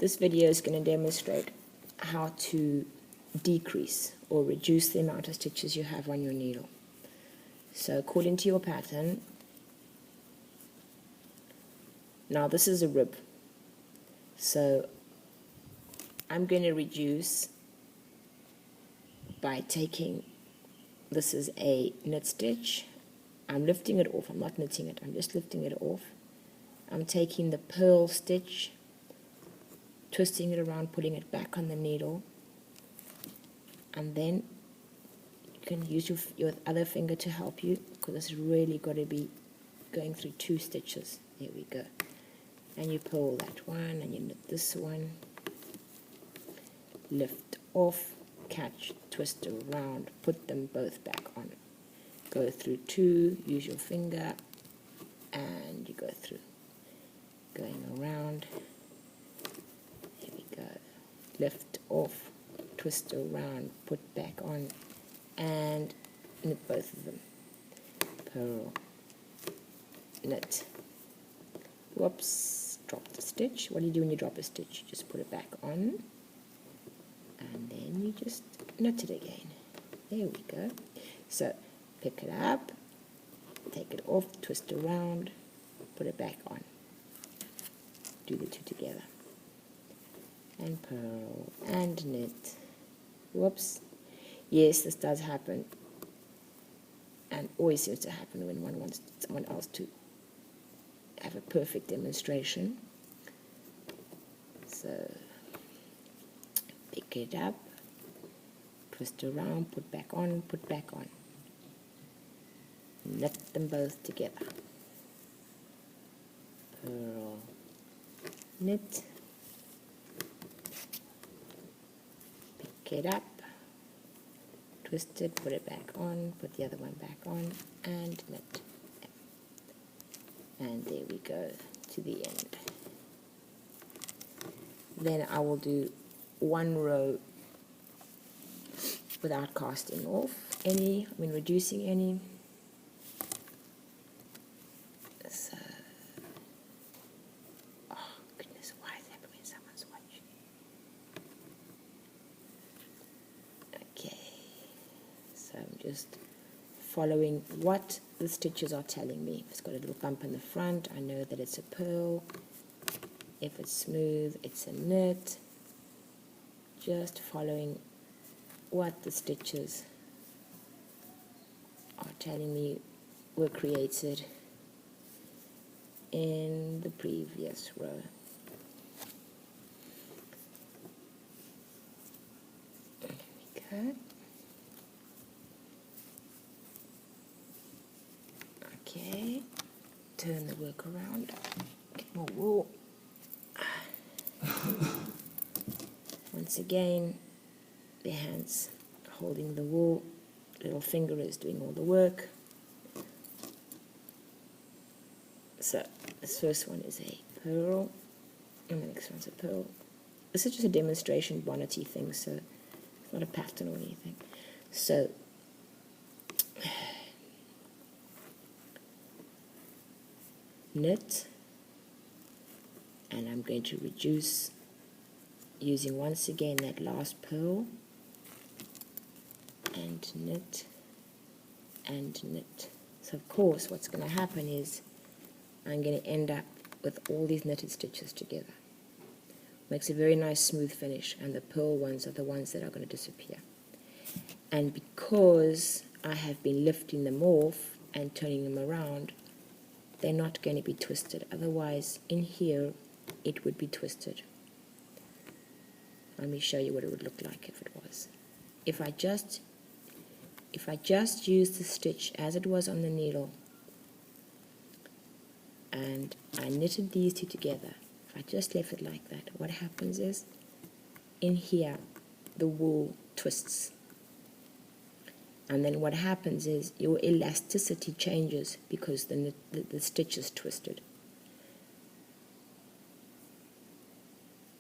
This video is going to demonstrate how to decrease or reduce the amount of stitches you have on your needle. So according to your pattern, now this is a rib, so I'm going to reduce by taking, this is a knit stitch, I'm lifting it off, I'm not knitting it, I'm just lifting it off. I'm taking the purl stitch, twisting it around, putting it back on the needle, and then you can use your other finger to help you, because it's really got to be going through 2 stitches. There we go. And you pull that one, and you knit this one, lift off, catch, twist around, put them both back on. Go through 2, use your finger, and you go through. Going around, there we go. Lift off, twist around, put back on, and knit both of them. Purl, knit. Whoops, drop the stitch. What do you do when you drop a stitch? You just put it back on, and then you just knit it again. There we go. So pick it up, take it off, twist around, put it back on. Do the 2 together. And purl and knit. Whoops. Yes, this does happen, and always seems to happen when one wants someone else to have a perfect demonstration. So pick it up, twist around, put back on, put back on. Knit them both together. Purl, knit, pick it up, twist it, put it back on, put the other one back on, and knit. And there we go to the end. Then I will do 1 row without casting off any, reducing any. So, oh goodness, why is that when someone's watching? Okay, so I'm just following what the stitches are telling me. If it's got a little bump in the front, I know that it's a purl. If it's smooth, it's a knit. Just following what the stitches are telling me were created in the previous row. There we go. Okay, turn the work around, get more wool. Once again, the hands holding the wool, little finger is doing all the work. So this first one is a purl, and the next one's a purl. This is just a demonstration bonnety thing, so it's not a pattern or anything. So knit, and I'm going to reduce using once again that last purl, and knit and knit. So of course what's going to happen is I'm going to end up with all these knitted stitches together. Makes a very nice smooth finish, and the purl ones are the ones that are going to disappear. And because I have been lifting them off and turning them around, they're not going to be twisted. Otherwise, in here, it would be twisted. Let me show you what it would look like if it was. If I just use the stitch as it was on the needle, and I knitted these 2 together, if I just left it like that, what happens is, in here, the wool twists. And then what happens is your elasticity changes because the stitch is twisted.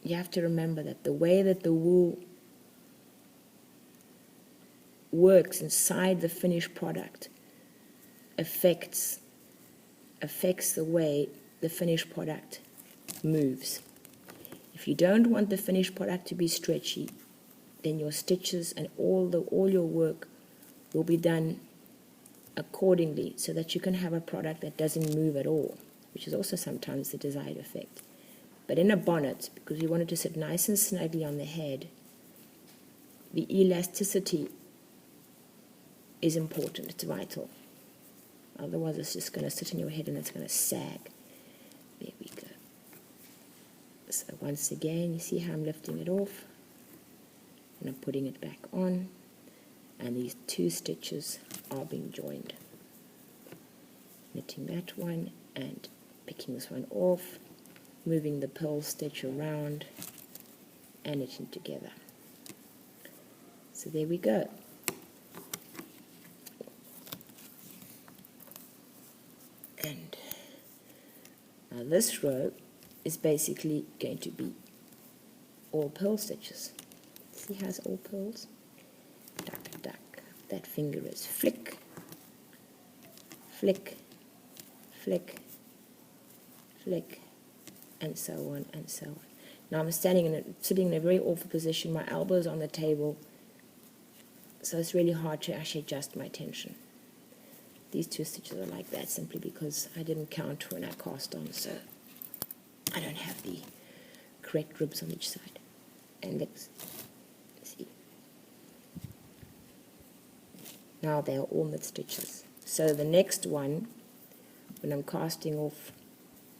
You have to remember that the way that the wool works inside the finished product affects the way the finished product moves. If you don't want the finished product to be stretchy, then your stitches and all your work will be done accordingly, so that you can have a product that doesn't move at all, which is also sometimes the desired effect. But in a bonnet, because we want it to sit nice and snugly on the head, the elasticity is important. It's vital. Otherwise it's just going to sit in your head and it's going to sag. There we go. So once again, you see how I'm lifting it off and I'm putting it back on, and these two stitches are being joined. Knitting that one and picking this one off, moving the pearl stitch around and knitting together. So there we go. And now this row is basically going to be all pearl stitches. See how it's all pearls? Duck, duck. That finger is flick, flick, flick, flick, and so on and so on. Now I'm sitting in a very awful position. My elbows on the table, so it's really hard to actually adjust my tension. These two stitches are like that simply because I didn't count when I cast on, so I don't have the correct ribs on each side. And let's see. Now they are all knit stitches. So the next one, when I'm casting off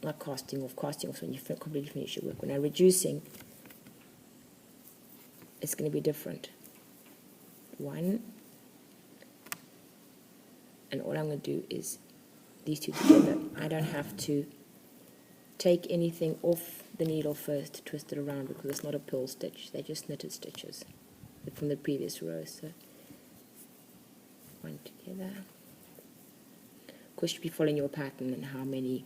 when you completely finish your work. When I'm reducing, it's going to be different. One, and all I'm going to do is these two together. I don't have to take anything off the needle first to twist it around, because it's not a purl stitch. They're just knitted stitches from the previous row. So one together. Of course, you'll be following your pattern and how many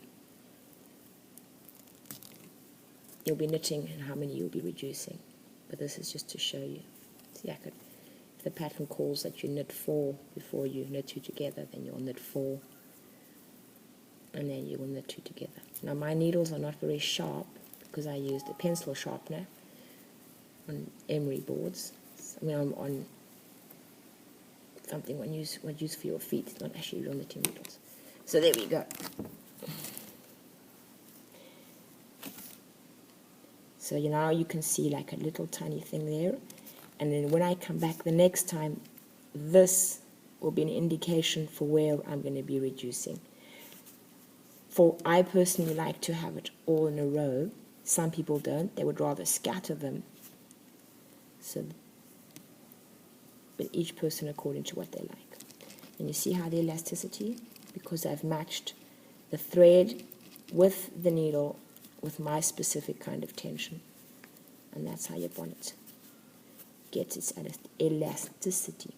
you'll be knitting and how many you'll be reducing. But this is just to show you. See, if the pattern calls that you knit 4 before you knit 2 together, then you'll knit 4, and then you will knit 2 together. Now my needles are not very sharp because I used a pencil sharpener on emery boards. I mean, I'm on something one use for your feet. It's not actually real knitting needles. So there we go. So now you can see like a little tiny thing there, and then when I come back the next time, this will be an indication for where I'm going to be reducing. I personally like to have it all in a row. Some people don't. They would rather scatter them. So, but each person according to what they like. And you see how the elasticity, because I've matched the thread with the needle with my specific kind of tension. And that's how your bonnet gets its elasticity.